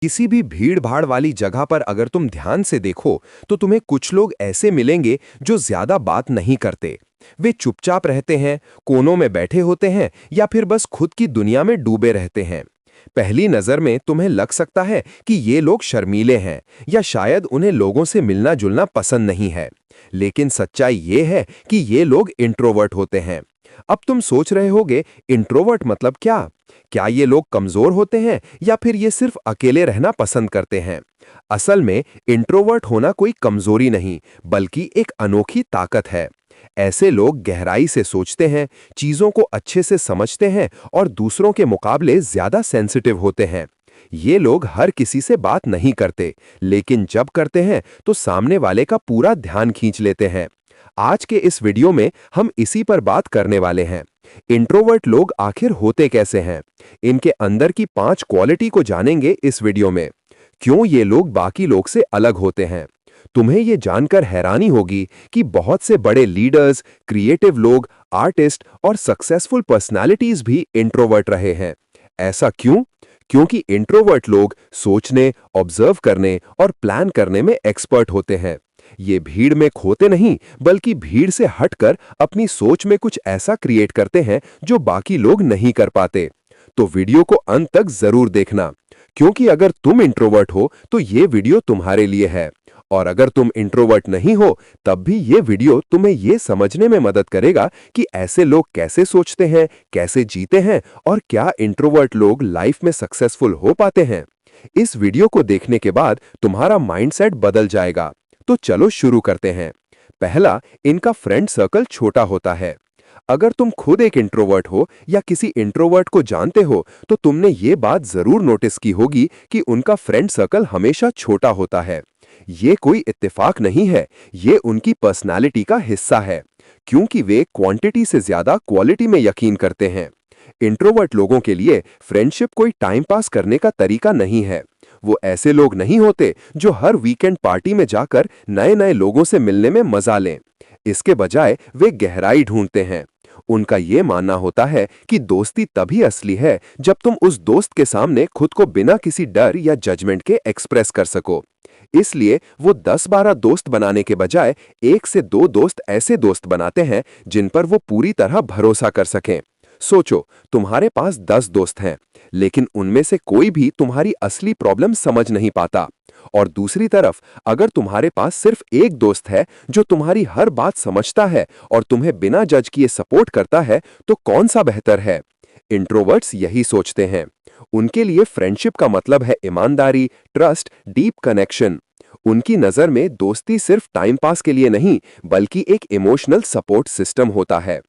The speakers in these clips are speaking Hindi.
किसी भी भीड़ भाड़ वाली जगह पर अगर तुम ध्यान से देखो तो तुम्हें कुछ लोग ऐसे मिलेंगे जो ज्यादा बात नहीं करते। वे चुपचाप रहते हैं, कोनों में बैठे होते हैं या फिर बस खुद की दुनिया में डूबे रहते हैं। पहली नजर में तुम्हें लग सकता है कि ये लोग शर्मीले हैं या शायद उन्हें लोगों से मिलना जुलना पसंद नहीं है। लेकिन सच्चाई ये है कि ये लोग इंट्रोवर्ट होते हैं। अब तुम सोच रहे होगे, इंट्रोवर्ट मतलब क्या? क्या ये लोग कमजोर होते हैं या फिर ये सिर्फ अकेले रहना पसंद करते हैं? असल में इंट्रोवर्ट होना कोई कमजोरी नहीं, बल्कि एक अनोखी ताकत है। ऐसे लोग गहराई से सोचते हैं, चीजों को अच्छे से समझते हैं और दूसरों के मुकाबले ज्यादा सेंसिटिव होते हैं। ये लोग हर किसी से बात नहीं करते, लेकिन जब करते हैं तो सामने वाले का पूरा ध्यान खींच लेते हैं। आज के इस वीडियो में हम इसी पर बात करने वाले हैं। इंट्रोवर्ट लोग आखिर होते कैसे हैं? इनके अंदर की 5 क्वालिटी को जानेंगे इस वीडियो में। क्यों ये लोग बाकी लोग से अलग होते हैं? तुम्हें ये जानकर हैरानी होगी कि बहुत से बड़े लीडर्स, क्रिएटिव लोग, आर्टिस्ट और सक्सेसफुल पर्सनालिटीज भी इंट्रोवर्ट रहे हैं। ऐसा क्यों? क्योंकि इंट्रोवर्ट लोग सोचने, ऑब्जर्व करने और प्लान करने में एक्सपर्ट होते हैं। ये भीड़ में खोते नहीं, बल्कि भीड़ से हटकर अपनी सोच में कुछ ऐसा क्रिएट करते हैं जो बाकी लोग नहीं कर पाते। तो वीडियो को अंत तक जरूर देखना, क्योंकि अगर तुम इंट्रोवर्ट हो तो ये वीडियो तुम्हारे लिए है, और अगर तुम इंट्रोवर्ट नहीं हो तब भी ये वीडियो तुम्हें ये समझने में मदद करेगा कि ऐसे लोग कैसे सोचते हैं, कैसे जीते हैं और क्या इंट्रोवर्ट लोग लाइफ में सक्सेसफुल हो पाते हैं। इस वीडियो को देखने के बाद तुम्हारा माइंडसेट बदल जाएगा। तो चलो शुरू करते हैं। पहला, इनका फ्रेंड सर्कल छोटा होता है। अगर तुम खुद एक इंट्रोवर्ट हो या किसी इंट्रोवर्ट को जानते हो तो तुमने ये बात जरूर नोटिस की होगी कि उनका फ्रेंड सर्कल हमेशा छोटा होता है। ये कोई इत्तेफाक नहीं है, ये उनकी पर्सनालिटी का हिस्सा है, क्योंकि वे क्वांटिटी से ज्यादा क्वालिटी में यकीन करते हैं। इंट्रोवर्ट लोगों के लिए फ्रेंडशिप कोई टाइम पास करने का तरीका नहीं है। वो ऐसे लोग नहीं होते जो हर वीकेंड पार्टी में जाकर नए नए लोगों से मिलने में मजा लें। इसके बजाय वे गहराई ढूंढते हैं। उनका ये मानना होता है कि दोस्ती तभी असली है जब तुम उस दोस्त के सामने खुद को बिना किसी डर या जजमेंट के एक्सप्रेस कर सको। इसलिए वो 10-12 दोस्त बनाने के बजाय 1 से 2 दोस्त ऐसे दोस्त बनाते हैं जिन पर वो पूरी तरह भरोसा कर सकें। सोचो, तुम्हारे पास 10 दोस्त हैं, लेकिन उनमें से कोई भी तुम्हारी असली प्रॉब्लम समझ नहीं पाता। और दूसरी तरफ, अगर तुम्हारे पास सिर्फ एक दोस्त है जो तुम्हारी हर बात समझता है और तुम्हें बिना जज किए सपोर्ट करता है, तो कौन सा बेहतर है? इंट्रोवर्ट्स यही सोचते हैं। उनके लिए फ्रेंडशिप का मतलब है ईमानदारी, ट्रस्ट, डीप कनेक्शन। उनकी नजर में दोस्ती सिर्फ टाइम पास के लिए नहीं, बल्कि एक इमोशनल सपोर्ट सिस्टम होता है।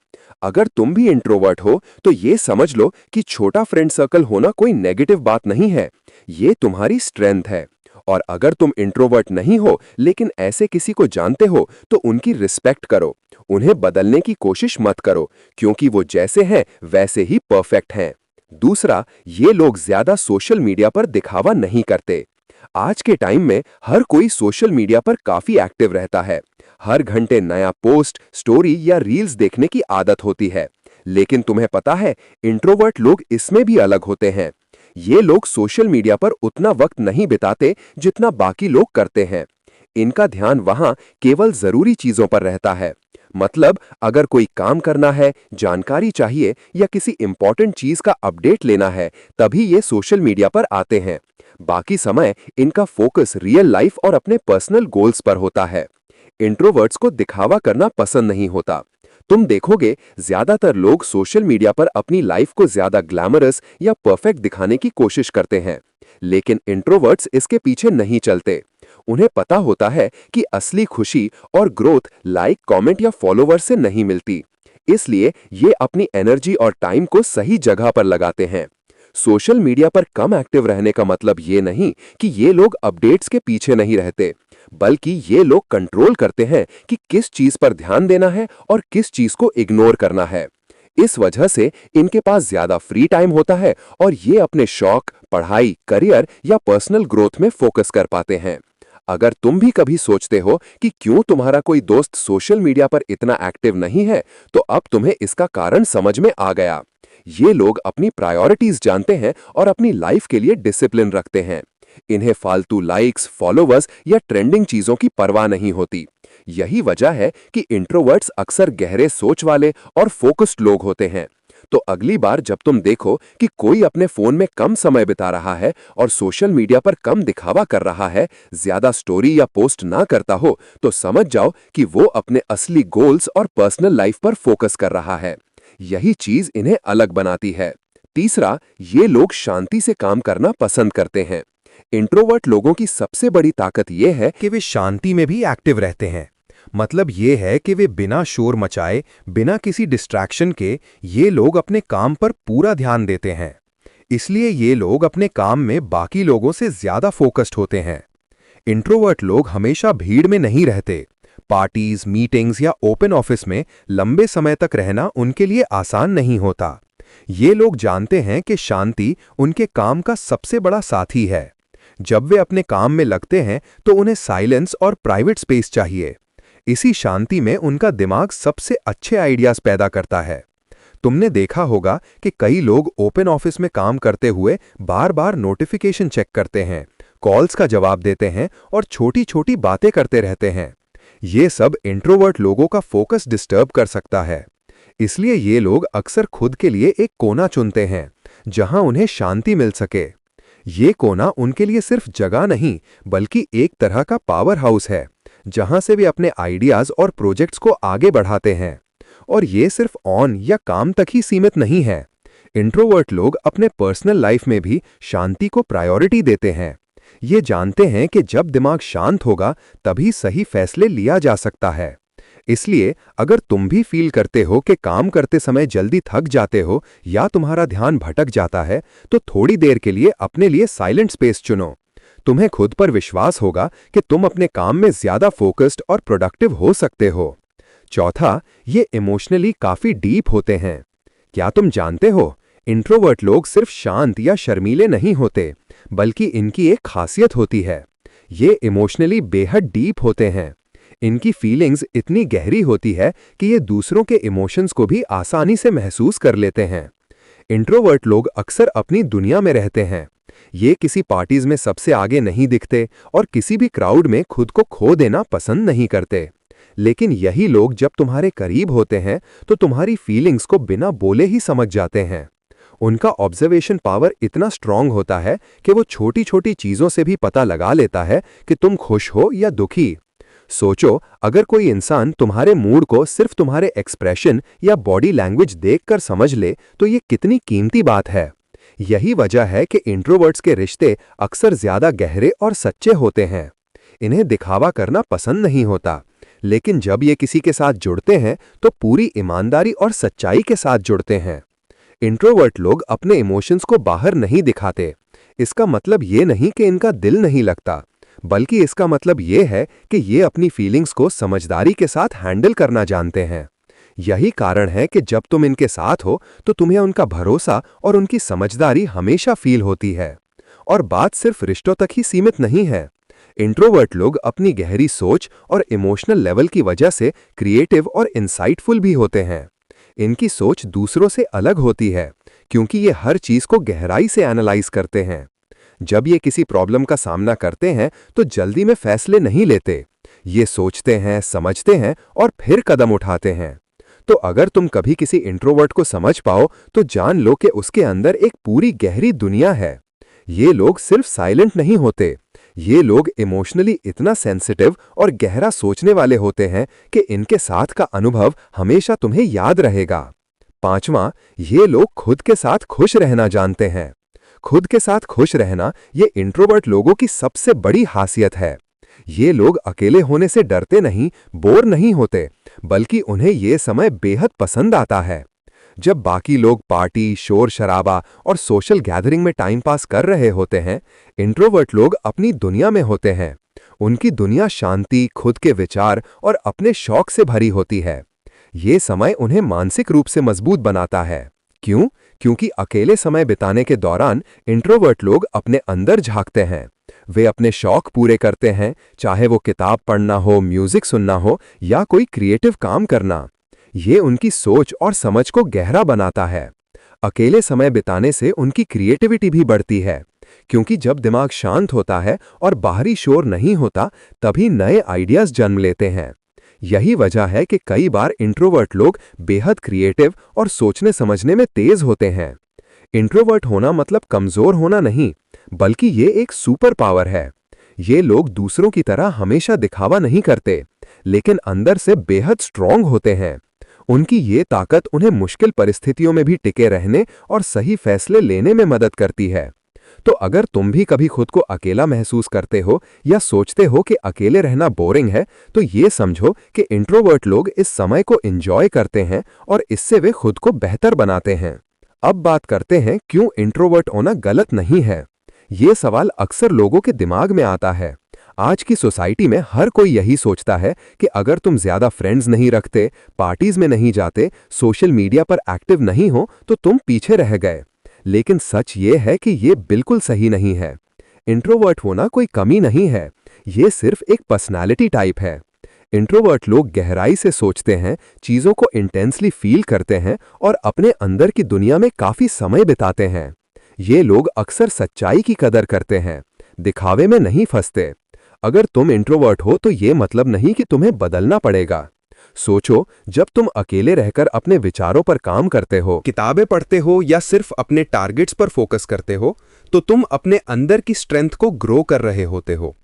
अगर तुम भी इंट्रोवर्ट हो तो ये समझ लो कि छोटा फ्रेंड सर्कल होना कोई नेगेटिव बात नहीं है, ये तुम्हारी स्ट्रेंथ है। और अगर तुम इंट्रोवर्ट नहीं हो लेकिन ऐसे किसी को जानते हो तो उनकी रिस्पेक्ट करो। उन्हें बदलने की कोशिश मत करो, क्योंकि वो जैसे हैं वैसे ही परफेक्ट हैं। दूसरा, ये लोग ज्यादा सोशल मीडिया पर दिखावा नहीं करते। आज के टाइम में हर कोई सोशल मीडिया पर काफी एक्टिव रहता है। हर घंटे नया पोस्ट, स्टोरी या रील्स देखने की आदत होती है। लेकिन तुम्हें पता है, इंट्रोवर्ट लोग इसमें भी अलग होते हैं। ये लोग सोशल मीडिया पर उतना वक्त नहीं बिताते जितना बाकी लोग करते हैं। इनका ध्यान वहां केवल जरूरी चीजों पर रहता है। मतलब, अगर कोई काम करना है, जानकारी चाहिए या किसी इंपॉर्टेंट चीज का अपडेट लेना है, तभी ये सोशल मीडिया पर आते हैं। बाकी समय इनका फोकस रियल लाइफ और अपने पर्सनल गोल्स पर होता है। इंट्रोवर्ट्स को दिखावा करना पसंद नहीं होता। तुम देखोगे, ज्यादातर लोग सोशल मीडिया पर अपनी लाइफ को ज्यादा ग्लैमरस या परफेक्ट दिखाने की कोशिश करते हैं। लेकिन इंट्रोवर्ट्स इसके पीछे नहीं चलते। उन्हें पता होता है कि असली खुशी और ग्रोथ लाइक, कमेंट या फॉलोवर से नहीं मिलती। इसलिए ये अपनी एनर्जी और टाइम को सही जगह पर लगाते हैं। सोशल मीडिया पर कम एक्टिव रहने का मतलब ये नहीं कि ये लोग अपडेट्स के पीछे नहीं रहते, बल्कि ये लोग कंट्रोल करते हैं कि किस चीज पर ध्यान देना है और किस चीज को इग्नोर करना है। इस वजह से इनके पास ज्यादा फ्री टाइम होता है और ये अपने शौक, पढ़ाई, करियर या पर्सनल ग्रोथ में फोकस कर पाते हैं। अगर तुम भी कभी सोचते हो कि क्यों तुम्हारा कोई दोस्त सोशल मीडिया पर इतना एक्टिव नहीं है, तो अब तुम्हें इसका कारण समझ में आ गया। ये लोग अपनी प्रायोरिटीज जानते हैं और अपनी लाइफ के लिए डिसिप्लिन रखते हैं। इन्हें फालतू लाइक्स, फॉलोवर्स या ट्रेंडिंग चीजों की परवाह नहीं होती। यही वजह है कि इंट्रोवर्ट्स अक्सर गहरे सोच वाले और फोकस्ड लोग होते हैं। तो अगली बार जब तुम देखो कि कोई अपने फोन में कम समय बिता रहा है और सोशल मीडिया पर कम दिखावा कर रहा है, ज्यादा स्टोरी या पोस्ट ना करता हो, तो समझ जाओ कि वो अपने असली गोल्स और पर्सनल लाइफ पर फोकस कर रहा है। यही चीज इन्हें अलग बनाती है। तीसरा, ये लोग शांति से काम करना पसंद करते हैं। इंट्रोवर्ट लोगों की सबसे बड़ी ताकत यह है कि वे शांति में भी एक्टिव रहते हैं। मतलब ये है कि वे बिना शोर मचाए, बिना किसी डिस्ट्रैक्शन के, ये लोग अपने काम पर पूरा ध्यान देते हैं। इसलिए ये लोग अपने काम में बाकी लोगों से ज्यादा फोकस्ड होते हैं। इंट्रोवर्ट लोग हमेशा भीड़ में नहीं रहते। पार्टीज, मीटिंग्स या ओपन ऑफिस में लंबे समय तक रहना उनके लिए आसान नहीं होता। ये लोग जानते हैं कि शांति उनके काम का सबसे बड़ा साथी है। जब वे अपने काम में लगते हैं तो उन्हें साइलेंस और प्राइवेट स्पेस चाहिए। इसी शांति में उनका दिमाग सबसे अच्छे आइडियाज पैदा करता है। तुमने देखा होगा कि कई लोग ओपन ऑफिस में काम करते हुए बार बार नोटिफिकेशन चेक करते हैं, कॉल्स का जवाब देते हैं और छोटी छोटी बातें करते रहते हैं। ये सब इंट्रोवर्ट लोगों का फोकस डिस्टर्ब कर सकता है। इसलिए ये लोग अक्सर खुद के लिए एक कोना चुनते हैं जहां उन्हें शांति मिल सके। ये कोना उनके लिए सिर्फ जगह नहीं, बल्कि एक तरह का पावर हाउस है जहां से वे अपने आइडियाज और प्रोजेक्ट्स को आगे बढ़ाते हैं। और ये सिर्फ ऑन या काम तक ही सीमित नहीं है। इंट्रोवर्ट लोग अपने पर्सनल लाइफ में भी शांति को प्रायोरिटी देते हैं। ये जानते हैं कि जब दिमाग शांत होगा तभी सही फैसले लिया जा सकता है। इसलिए अगर तुम भी फील करते हो कि काम करते समय जल्दी थक जाते हो या तुम्हारा ध्यान भटक जाता है, तो थोड़ी देर के लिए अपने लिए साइलेंट स्पेस चुनो। तुम्हें खुद पर विश्वास होगा कि तुम अपने काम में ज्यादा फोकस्ड और प्रोडक्टिव हो सकते हो। चौथा, ये इमोशनली काफी डीप होते हैं। क्या तुम जानते हो, इंट्रोवर्ट लोग सिर्फ शांत या शर्मीले नहीं होते, बल्कि इनकी एक खासियत होती है। ये इमोशनली बेहद डीप होते हैं। इनकी फीलिंग्स इतनी गहरी होती है कि ये दूसरों के इमोशंस को भी आसानी से महसूस कर लेते हैं। इंट्रोवर्ट लोग अक्सर अपनी दुनिया में रहते हैं। ये किसी पार्टीज में सबसे आगे नहीं दिखते और किसी भी क्राउड में खुद को खो देना पसंद नहीं करते। लेकिन यही लोग जब तुम्हारे करीब होते हैं तो तुम्हारी फीलिंग्स को बिना बोले ही समझ जाते हैं। उनका ऑब्जर्वेशन पावर इतना स्ट्रांग होता है कि वो छोटी छोटी चीजों से भी पता लगा लेता है कि तुम खुश हो या दुखी। सोचो, अगर कोई इंसान तुम्हारे मूड को सिर्फ तुम्हारे एक्सप्रेशन या बॉडी लैंग्वेज देखकर समझ ले तो ये कितनी कीमती बात है। यही वजह है कि इंट्रोवर्ट्स के रिश्ते अक्सर ज्यादा गहरे और सच्चे होते हैं। इन्हें दिखावा करना पसंद नहीं होता, लेकिन जब ये किसी के साथ जुड़ते हैं तो पूरी ईमानदारी और सच्चाई के साथ जुड़ते हैं। इंट्रोवर्ट लोग अपने इमोशंस को बाहर नहीं दिखाते। इसका मतलब ये नहीं कि इनका दिल नहीं लगता, बल्कि इसका मतलब ये है कि ये अपनी फीलिंग्स को समझदारी के साथ हैंडल करना जानते हैं। यही कारण है कि जब तुम इनके साथ हो तो तुम्हें उनका भरोसा और उनकी समझदारी हमेशा फील होती है। और बात सिर्फ रिश्तों तक ही सीमित नहीं है। इंट्रोवर्ट लोग अपनी गहरी सोच और इमोशनल लेवल की वजह से क्रिएटिव और इंसाइटफुल भी होते हैं। इनकी सोच दूसरों से अलग होती है क्योंकि ये हर चीज को गहराई से एनालाइज करते हैं। जब ये किसी प्रॉब्लम का सामना करते हैं तो जल्दी में फैसले नहीं लेते। ये सोचते हैं, समझते हैं और फिर कदम उठाते हैं। तो अगर तुम कभी किसी इंट्रोवर्ट को समझ पाओ तो जान लो कि उसके अंदर एक पूरी गहरी दुनिया है। ये लोग सिर्फ साइलेंट नहीं होते, ये लोग इमोशनली इतना सेंसिटिव और गहरा सोचने वाले होते हैं कि इनके साथ का अनुभव हमेशा तुम्हें याद रहेगा। पांचवां, ये लोग खुद के साथ खुश रहना जानते हैं। खुद के साथ खुश रहना ये इंट्रोवर्ट लोगों की सबसे बड़ी खासियत है। ये लोग अकेले होने से डरते नहीं, बोर नहीं होते, बल्कि उन्हें ये समय बेहद पसंद आता है। जब बाकी लोग पार्टी, शोर शराबा और सोशल गैदरिंग में टाइम पास कर रहे होते हैं, इंट्रोवर्ट लोग अपनी दुनिया में होते हैं। उनकी दुनिया शांति, खुद के विचार और अपने शौक से भरी होती है। ये समय उन्हें मानसिक रूप से मजबूत बनाता है। क्यों? क्योंकि अकेले समय बिताने के दौरान इंट्रोवर्ट लोग अपने अंदर झांकते हैं। वे अपने शौक पूरे करते हैं, चाहे वो किताब पढ़ना हो, म्यूजिक सुनना हो या कोई क्रिएटिव काम करना। ये उनकी सोच और समझ को गहरा बनाता है। अकेले समय बिताने से उनकी क्रिएटिविटी भी बढ़ती है, क्योंकि जब दिमाग शांत होता है और बाहरी शोर नहीं होता, तभी नए आइडियाज जन्म लेते हैं। यही वजह है कि कई बार इंट्रोवर्ट लोग बेहद क्रिएटिव और सोचने समझने में तेज होते हैं। इंट्रोवर्ट होना मतलब कमजोर होना नहीं, बल्कि ये एक सुपर पावर है। ये लोग दूसरों की तरह हमेशा दिखावा नहीं करते, लेकिन अंदर से बेहद स्ट्रांग होते हैं। उनकी ये ताकत उन्हें मुश्किल परिस्थितियों में भी टिके रहने और सही फैसले लेने में मदद करती है। तो अगर तुम भी कभी खुद को अकेला महसूस करते हो या सोचते हो कि अकेले रहना बोरिंग है, तो ये समझो कि इंट्रोवर्ट लोग इस समय को एंजॉय करते हैं और इससे वे खुद को बेहतर बनाते हैं। अब बात करते हैं क्यों इंट्रोवर्ट होना गलत नहीं है। ये सवाल अक्सर लोगों के दिमाग में आता है। आज की सोसाइटी में हर कोई यही सोचता है कि अगर तुम ज्यादा फ्रेंड्स नहीं रखते, पार्टीज में नहीं जाते, सोशल मीडिया पर एक्टिव नहीं हो, तो तुम पीछे रह गए। लेकिन सच ये है कि ये बिल्कुल सही नहीं है। इंट्रोवर्ट होना कोई कमी नहीं है, ये सिर्फ एक पर्सनालिटी टाइप है। इंट्रोवर्ट लोग गहराई से सोचते हैं, चीजों को इंटेंसली फील करते हैं और अपने अंदर की दुनिया में काफी समय बिताते हैं। ये लोग अक्सर सच्चाई की कदर करते हैं, दिखावे में नहीं फंसते। अगर तुम इंट्रोवर्ट हो तो ये मतलब नहीं कि तुम्हें बदलना पड़ेगा। सोचो, जब तुम अकेले रहकर अपने विचारों पर काम करते हो, किताबें पढ़ते हो या सिर्फ अपने टारगेट्स पर फोकस करते हो, तो तुम अपने अंदर की स्ट्रेंथ को ग्रो कर रहे होते हो।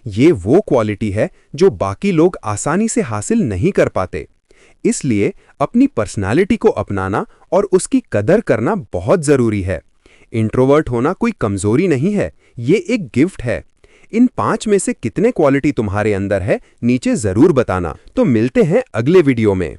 ये वो क्वालिटी है जो बाकी लोग आसानी से हासिल नहीं कर पाते। इसलिए अपनी पर्सनालिटी को अपनाना और उसकी कदर करना बहुत जरूरी है। इंट्रोवर्ट होना कोई कमजोरी नहीं है, ये एक गिफ्ट है। इन 5 में से कितने क्वालिटी तुम्हारे अंदर है, नीचे जरूर बताना। तो मिलते हैं अगले वीडियो में।